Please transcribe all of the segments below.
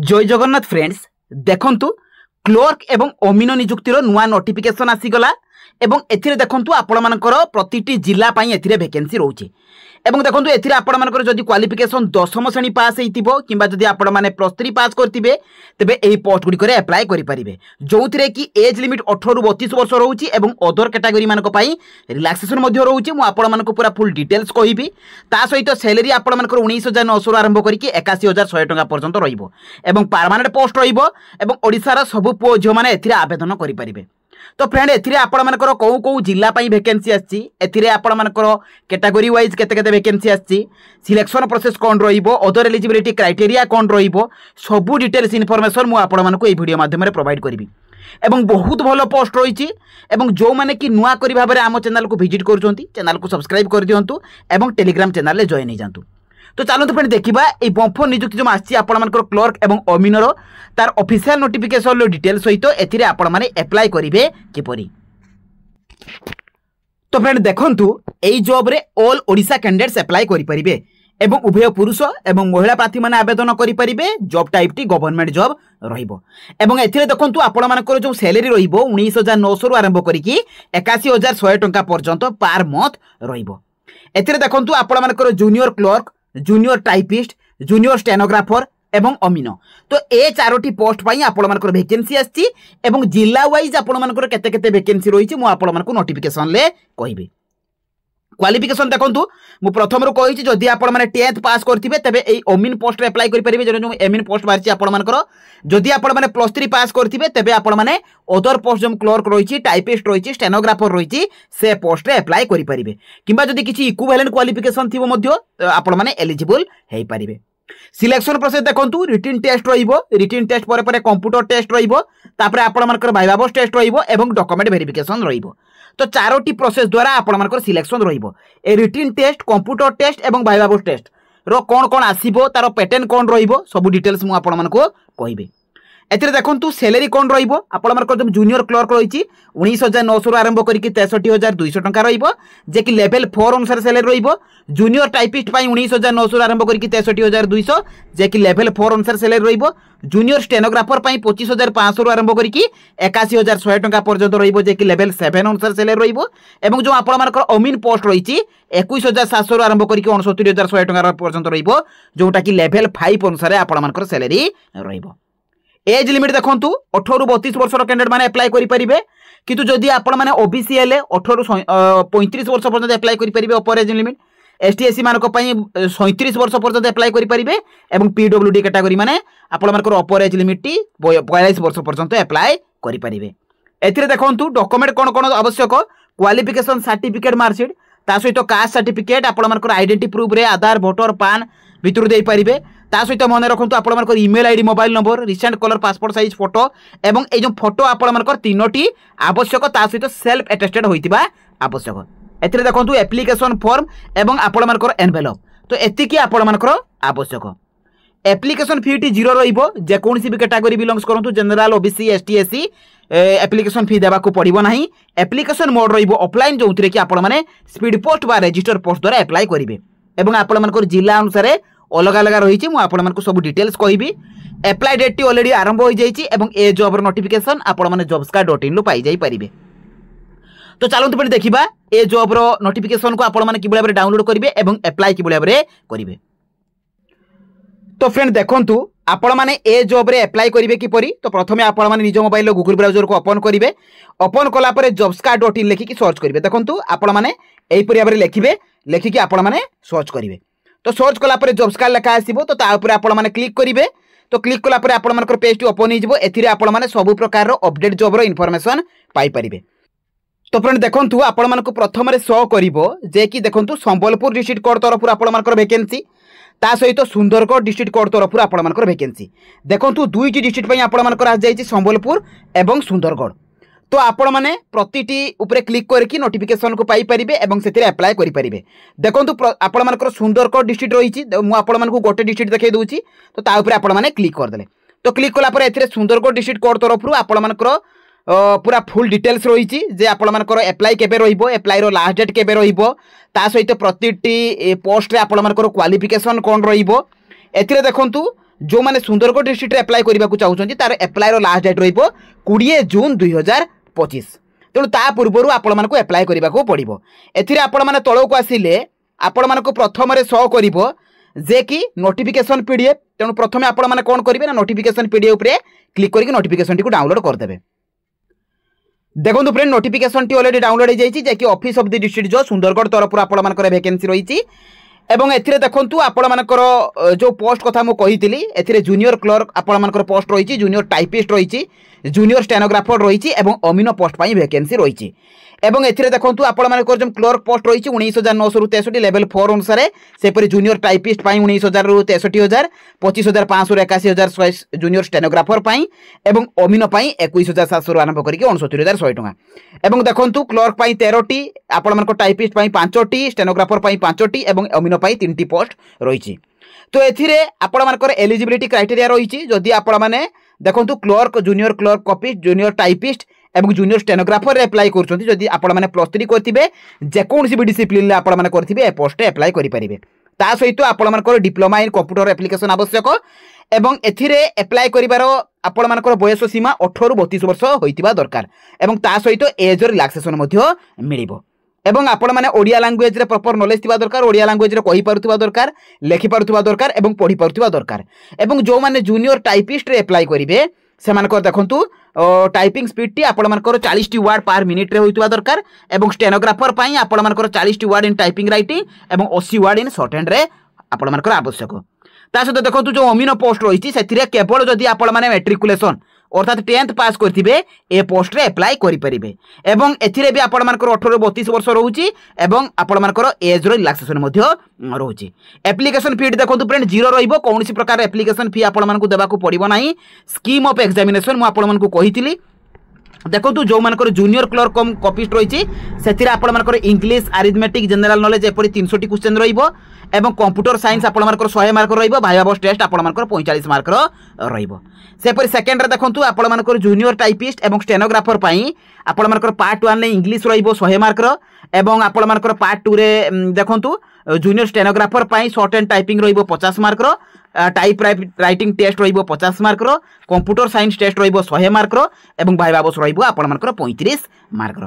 जय जगन्नाथ फ्रेंड्स देखंतु क्लर्क एवं अमीन नियुक्तिर नुआ नोटिफिकेशन आसीगला एवं एथिरे देखंतु आपण मानकर प्रतिटी जिला पई एथिरे वैकेंसी रहउची एवं देखंतु एथिरे आपण मानकर जदि क्वालिफिकेशन 10म श्रेणी पास हेतिबो किंबा जदि आपण माने +3 पास करथिबे तबे एही पोस्ट गुडी करे अप्लाई करि परिबे जोथिरे कि एज लिमिट 18 रु 32 वर्ष रहउची एवं अदर कैटेगरी मानक पई रिलैक्सेशन मध्ये रहउची मु आपण मानक पूरा फुल डिटेल्स कहिबी ता सहित सैलरी आपण मानकर 19900 रु आरंभ करिकि 81100 टका पर्यंत रहिबो एवं परमानेंट पोस्ट रहिबो एवं ओडिसा रा सब पुओ झियो माने एथिरे आवेदन करि परिबे। तो फ्रेंड एथिरे आपण मानकर कोउ कोउ जिल्ला पई वैकेंसी आछि एथिरे आपण मानकर कैटेगरी वाइज केते केते वैकेंसी आछि सिलेक्शन प्रोसेस कोन रहिबो अदर एलिजिबिलिटी क्राइटेरिया कोन रहिबो सब डिटेल्स इन्फॉर्मेशन मु आपण मानक ए वीडियो माध्यम रे प्रोवाइड करबी एवं बहुत भलो पोस्ट रही एवं जो माने कि नुआ करी भाबरे आम चैनल को विजिट करूछंती चैनल को सब्सक्राइब कर दियंतु एवं टेलीग्राम चैनल रे जॉइन हो जांतु। तो चलते फ्रेंड देखा ये बंफर नियुक्ति जो आसी आपर क्लर्क एवं अमीनर तार ऑफिशियल नोटिफिकेशन डिटेल सहित एथिरे आपण माने अप्लाई करिवे किपरि। तो फ्रेंड देखंतु एई जॉब रे ऑल ओडिशा कैंडिडेट्स अप्लाई करि परिबे एवं उभय पुरुष एवं महिला प्रार्थी माने आवेदन करि परिबे जॉब टाइप टी गवर्नमेंट जॉब रहिबो एवं एथिरे देखंतु आपण मानकर जो सैलरी रहिबो 19900 रु आरंभ करिकि 81100 टका पर्यंत पर मंथ रहिबो। एथिरे देखंतु आपण मानकर junior clerk junior typist junior stenographer एवं अमीन तो ए चारोटी पोस्ट पाई आपण मानकर वैकेंसी आछि एवं जिला वाइज आपण मानकर केते केते वैकेंसी रहिछि मु आपण मानकर नोटिफिकेशन ले कहिबे। क्वालिफिकेशन देखंतु मु प्रथम रो कहिछि जदि आपण माने 10th पास करथिबे तबे एई अमीन पोस्ट रे अप्लाई करि परिबे जो अमीन पोस्ट बारछि आपण मानकर जदि आपण माने +3 पास करथिबे तबे आपण माने अदर पोस्ट जो क्लर्क रहिछि टाइपिस्ट रहिछि स्टेनोग्राफर रहिछि से पोस्ट रे अप्लाई करि परिबे किबा जदि किछि इक्विवेलेंट क्वालिफिकेशन थिबो मध्य आपण माने एलिजिबल हेइ परिबे। सिलेक्शन प्रोसेस देखंतु रिटन टेस्ट रहिबो रिटन टेस्ट परे परे कंप्यूटर टेस्ट रहिबो तापरे आपण मानकर वाइवा बॉस टेस्ट रहिबो एवं डॉक्यूमेंट वेरिफिकेशन रहिबो। तो चारोटी प्रोसेस द्वारा आपण मानकर सिलेक्शन रहिबो ए रिटन टेस्ट कंप्यूटर टेस्ट एवं वाइवा बॉस टेस्ट रो कोन कोन आसीबो तारो पैटर्न कोन रहिबो सब डिटेल्स मु आपण मानको कहिबे। एथिरे देखंतु सैलरी कोन रहिबो आपण मानकर जो जूनियर क्लर्क रहिछि 19900 रु आरंभ करिकि 63200 टका रहिबो जे कि लेवल 4 अनुसार सैलरी रहिबो। जूनियर टाइपिस्ट पई 19900 रु आरंभ करिकि 63200 जे कि लेवल 4 अनुसार सैलरी रहिबो। जूनियर स्टेनोग्राफर पई 25500 रु आरंभ करिकि 81100 टका पर्यंत रहिबो जे कि लेवल 7 अनुसार सैलरी रहिबो एवं जो आपण मानकर अमीन पोस्ट रहिछि 21700 रु आरंभ करिकि 69100 टका पर्यंत रहिबो जोटा कि लेवल 5 अनुसार आपण मानकर सैलरी रहिबो। एज लिमिट देखंतु 18 रु 32 वर्ष कैंडिडेट माने अप्लाई करि परिबे किंतु जदि आपण माने ओबीसी हेले 18 रु 35 वर्ष पर्यंत अप्लाई करि परिबे upper age limit ST SC मानक पई 37 वर्ष पर्यंत अप्लाई करि परिबे एवं पीडब्ल्यूडी कैटेगरी माने आपण मानकर अपर एज लिमिट टी 42 वर्ष पर्यंत अप्लाई करि परिबे। एथिरे देखंतु डॉक्यूमेंट कोन कोन आवश्यक क्वालिफिकेशन सर्टिफिकेट मार्कशीट ता सहित कास्ट सर्टिफिकेट आपण मानकर आइडेंटिटी प्रूफ रे आधार वोटर पान भितर देई परिबे ता सहित मन रखंतु आपण मानकर email ID mobile number recent colour passport size photo एवं ए जो फोटो आपण मानकर तीनोटी आवश्यक ता सहित सेल्फ अटेस्टेड होइतिबा आवश्यक। एथिरे देखंतु एप्लिकेशन फॉर्म एवं आपण मानकर एनवेलप तो एतिकी आपण मानकर आवश्यक। एप्लिकेशन फी टी 0 रहिबो जे कोनसी भी कैटेगरी बिलोंग्स करंतु general OBC ST SC application fee देबा को पड़िबो नाही। एप्लिकेशन मोड रहिबो ऑफलाइन जोंतरे कि आपण माने स्पीड पोस्ट बा रजिस्टर पोस्ट द्वारा अप्लाई करिवे एवं आपण मानकर जिला अनुसार अलग अलग रही मु आपण मानक सब डिटेल्स कहिबी। अप्लाई डेट टी ऑलरेडी आरंभ हो जाइछि एवं ए जॉब रो नोटिफिकेशन आपण माने jobscard.in लो पाई जाई परिबे। तो चलंतु पे देखिबा ए जॉब रो नोटिफिकेशन को आपण माने कि बळे डाउनलोड करिवे एवं अप्लाई कि बळे करिवे। तो फ्रेंड देखंतु आपण माने ए जॉब रे अप्लाई करिवे कि परी तो प्रथमे आपण माने निज मोबाइल लो गूगल ब्राउजर को ओपन करिवे ओपन कला परे jobscard.in लेखि कि सर्च करिवे। देखंतु आपण माने एई परी भाबरे लेखिबे लेखि कि आपण माने सर्च करिवे तो सर्च कला परे जॉब्सकार्ड लेखा आसीबो तो ता ऊपर आपण माने क्लिक करिवे तो क्लिक कला परे आपण मानकर पेज टी ओपन हिजबो एथिरे आपण माने सब प्रकार रो अपडेट जॉब रो इन्फॉर्मेशन पाई परिबे। तो फ्रेंड देखंतु आपण मानको प्रथम रे शो करिवो जे कि देखंतु संबलपुर डिस्ट्रिक्ट कोड तरफ आपण मानकर वैकेंसी ता सहित सुंदरगढ़ डिस्ट्रिक्ट कोड तरफ आपण मानकर वैकेंसी देखंतु दुईटी डिस्ट्रिक्ट पई आपण मानकर आ जाईछि संबलपुर एवं सुंदरगढ़। तो आपण माने प्रतिटी ऊपर क्लिक करके नोटिफिकेशन को पाई परिबे एवं सेतिरे अप्लाई करि परिबे। देखंतु आपण मानकर सुंदरगढ़ डिस्ट्रिक्ट रहिछि मु आपण मानको गोटे डिस्ट्रिक्ट देखाइ दोछि तो ता ऊपर आपण माने क्लिक कर देले तो क्लिक कला परे एथिरे सुंदरगढ़ डिस्ट्रिक्ट कोड तरफ आपण मानकर पूरा फुल डिटेल्स रही जे आपण मानकर अप्लाई केबे रहिबो अप्लाई रो लास्ट डेट केबे रहिबो ता सहित प्रतिटी पोस्ट रे आपण मानकर क्वालिफिकेशन कोन रहिबो एथिरे देखंतु जो मैंने सुंदरगढ़ डिस्ट्रिक्ट एप्लाई करने को चाहते तार एप्लायर लास्ट डेट रही 20 जून 2025। तेणु ता पूर्व आपण मानक एप्लाई करने को पड़ो। एथिरे आपण माने तलक आसिले आपण मानक प्रथम शो कर जे कि नोटिफिकेशन पीडीएफ। तेणु प्रथम आपण माने कौन करेंगे ना नोटिफिकेशन पीडीएफ रे क्लिक करके नोटिफिकेशन टी डाउनलोड करदेवे। देखो friend notification T already download हो जाए कि ऑफिस ऑफ द डिस्ट्रिक्ट जो सुंदरगढ़ तरफ आपण मानकर वैकेंसी रही। एवं एथिरे देखंतु आपण मानकर जो पोस्ट कथा मु कहितली एथिरे जूनियर क्लर्क आपण मानकर पोस्ट रही, जूनियर टाइपिस्ट रही, जूनियर स्टेनोग्राफर रही एवं अमीनो पोस्ट पई वैकेंसी रही। एवं एथिरे देखंतु आपण मानकर जो क्लर्क पोस्ट रही 19,900 रु 63 लेवल 4 अनुसार से परि जूनियर टाइपिस्ट पई 19,000 रु 63,000, 25,500 रु 81,100 जूनियर स्टेनोग्राफर पई एवं अमीनो पई 21,700 रु आरंभ करके 69,100 टका। एवं देखंतु क्लर्क पई 13टी, आपण मानकर टाइपिस्ट पई 5टी, स्टेनोग्राफर पई 5टी एवं अमीनो पई 3टी पोस्ट रही। तो एथिरे आपण मानकर एलिजिबिलिटी क्राइटेरिया रही। जदि आपण माने देखंतु clerk, junior clerk copyist, junior typist एवं जूनियर स्टेनोग्राफर एप्लाई करछंती, जदि आपण माने +3 करथिबे जेकोनसी भी डिसिप्लिन रे आपण माने करथिबे ए पोस्ट एप्लाई करि परिबे। ता सहित आपण मानकर डिप्लोमा इन कंप्यूटर एप्लिकेशन आवश्यक एवं एथिरे एप्लाई करिवार आपण मानकर बयस सीमा 18 रु 32 वर्ष होइतिबा दरकार एवं ता सहित एज रिलैक्सेशन मध्य मिलिबो। एवं आपण माने ओडिया लैंग्वेज रे प्रॉपर नॉलेज थिबा दरकार, ओडिया लैंग्वेज रे कहि पारुथिबा दरकार, लेखि पारुथिबा दरकार एवं पढ़ी पारुथिबा दरकार। एवं जो माने जूनियर टाइपिस्ट रे एप्लाई करिवे से मानकर देखंतु टाइपिंग स्पीड टी आपण मानकर 40 टी वर्ड पर मिनिट रे होइतबा दरकार एवं स्टेनोग्राफर पई आपण मानकर 40 T word in typing writing एवं 80 वर्ड इन शॉर्ट हैंड रे आपण मानकर आवश्यक। ता सहित देखंतु जो अमीनो पोस्ट रही सेथिरे केवल जदि आपण माने मैट्रिकुलेशन अर्थात 10th पास करथिबे ए पोस्ट रे एप्लाई करि परिबे। एवं एथिरे भी आपण मानकर 18 रु 32 वर्ष रहउची एवं आपण मानकर एज रो रिलैक्सेशन मध्य रहउची। एप्लिकेशन फी देखंतु फ्रेंड 0 रहिबो, कोनोसी प्रकार एप्लिकेशन फी आपण मानकु देबाकू पड़िबो नाही। स्कीम ऑफ एग्जामिनेशन मु आपण मानकु कहितली। देखो जो मानकर जूनियर क्लर्क कम कॉपिस्ट रही से आपण मानकर इंग्लिश, अरिथमेटिक, जनरल नॉलेज एपरी 300 क्वेश्चन रहिबो एवं कंप्यूटर साइंस आपण मानकर 100 मार्क रहिबो, भाइवा बॉस टेस्ट आपण मानकर 45 मार्क रहिबो। से परि सेकंड रे देखंतु आपण मानकर जूनियर टाइपिस्ट एवं स्टेनोग्राफर पई आपण मानकर पार्ट 1 रे इंग्लिश रहिबो 100 मार्क एवं आपण मानकर पार्ट 2 रे देखंतु जूनियर स्टेनोग्राफर पई शॉर्ट एंड टाइपिंग रहिबो 50 मार्क टाइप राइटिंग टेस्ट रहिबो 50 मार्क कंप्यूटर साइंस टेस्ट रहिबो 100 मार्क एवं भाइवा बॉस रहिबो आपण मानकर 35 मार्क।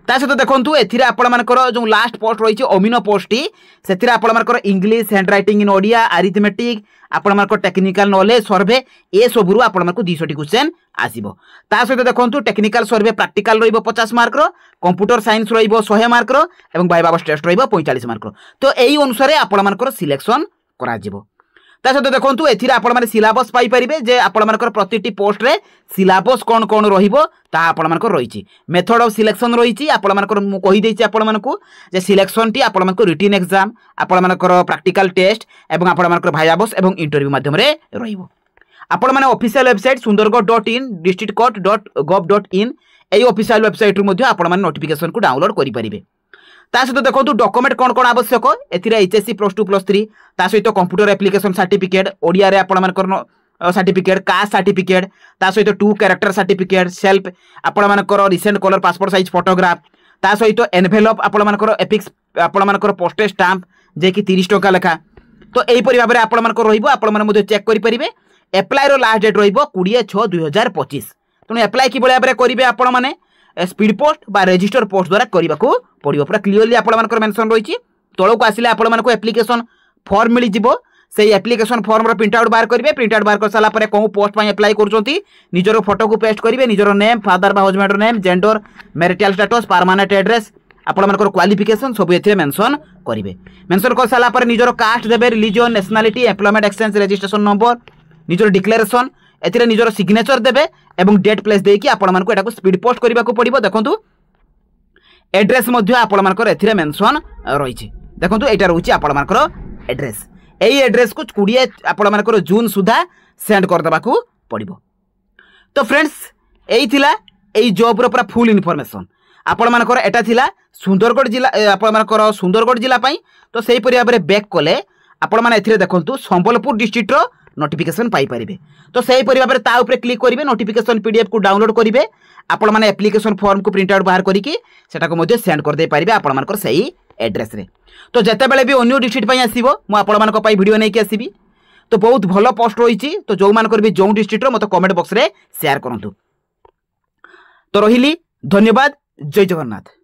ता सहित देखंतु एथिरे आपण मानकर जो लास्ट पोस्ट रही अमीनो पोस्ट टी सेथिरे आपण मानकर English, hand writing in Odia, arithmetic, आपण मानकर टेक्निकल नॉलेज सर्वे ए सबरु आपण मानकर 200 क्वेश्चन आसीबो। ता सहित देखंतु टेक्निकल सर्वे प्रैक्टिकल रहिबो 50 मार्क कंप्यूटर साइंस रहिबो 100 मार्क एवं भाइवा बॉस टेस्ट रहिबो 45 मार्क। तो एई अनुसार आपण मानकर सिलेक्शन करा जिवो। ता सहित देखंतु एथिरे आपण माने सिलेबस पाई परिबे जे आपण मानकर प्रतिटी पोस्ट रे सिलेबस कोन कोन रहिबो ता आपण मानकर रहिछि। मेथड ऑफ सिलेक्शन रहिछि आपण मानकर मु कहि दैछि आपण मानकु जे सिलेक्शन टी आपण मानकर रिटन एग्जाम, आपण मानकर प्रैक्टिकल टेस्ट एवं आपण मानकर भाइवा बॉस एवं इंटरव्यू माध्यम रे रहिबो। आपण माने ऑफिशियल वेबसाइट sundargarh.in districtcourt.gov.in एई ऑफिशियल वेबसाइट रु मध्ये आपण माने नोटिफिकेशन को डाउनलोड करि परिबे। ता सहित देखो डॉक्यूमेंट कौन कौन आवश्यक एथिरे HSC +2 +3 ता सहित कंप्यूटर एप्लिकेशन सर्टिफिकेट ओडिया रे आपण मानकर सर्टिफिकेट, कास्ट सर्टिफिकेट ता सहित 2 कैरेक्टर सर्टिफिकेट, सेल्फ आपण मानकर recent colour passport size photograph ता सहित एनवेलप आपण मानकर एपिक्स आपण मानकर पोस्टेज स्टाम्प जे कि 30 टका लेखा। तो एही परि भाबरे आपण मानकर रहिबो, आपण माने मध्ये चेक करि परिबे। एप्लाई रो लास्ट डेट रहिबो 20/6/2025। तनो एप्लाई कि बळे भाबरे करिवे आपण माने स्पीड पोस्ट बा रजिस्टर पोस्ट द्वारा करने को पड़ो। पूरा क्लीयरली आपंकर मेंशन रही तौक आसिले आपण एप्लिकेशन फॉर्म मिल जिवो। से एप्लिकेशन फॉर्म रो प्रिंट आउट बाहर करेंगे। प्रिंट आउट बाहर कर सारा पर कौन पोस्ट पर एप्लाई कर निजर फोटो को पेस्ट करेंगे, निजर नेम, फादर बा husband name, gender, marital status, permanent address, आपंकर क्वालिफिकेशन सब ये मेंशन करेंगे। मेंशन कर सारा पर निजर कास्ट देवे, religion, nationality, employment exchange registration number, निजर डिक्लेरेशन एथिरे निजर सिग्नेचर देबे एवं डेट प्लेस देकी आपण मानको एटाको स्पीड पोस्ट करबा को पड़िबो। देखंतु एड्रेस मध्ये आपण मानकर एथिरे मेंशन रहिछि। देखंतु एटा रहउछि आपण मानकर एड्रेस। एई एड्रेस को 20 आपण मानकर जून सुधा सेंड कर देबा को पड़िबो। तो फ्रेंड्स एई थिला एई जॉब रो पूरा फुल इन्फॉर्मेशन आपण मानकर एटा थिला सुंदरगढ़ जिला आपण मानकर सुंदरगढ़ जिला पई। तो सेही परि भाबरे बैक कले आपण माने एथिरे देखंतु संबलपुर डिस्ट्रिक्ट रो नोटिफिकेशन पाई परिबे। तो सही परिभाबरे ता ऊपर क्लिक करिवे, नोटिफिकेशन पीडीएफ को डाउनलोड करिवे, आपण माने एप्लिकेशन फॉर्म को प्रिंट आउट बाहर करिकि सेटा को मध्ये सेंड कर दे परिबे आपण मानकर सही एड्रेस रे। तो जते बेले भी अन्य डिस्ट्रिक्ट पई आसीबो मु आपण मानक पई वीडियो नै कि आसीबी। तो बहुत भल पोस्ट रही तो जो मानकर भी जो डिस्ट्रिक्टर मत कमेंट बॉक्स रे शेयर करंतु। तो रहिली धन्यवाद। जय जगन्नाथ।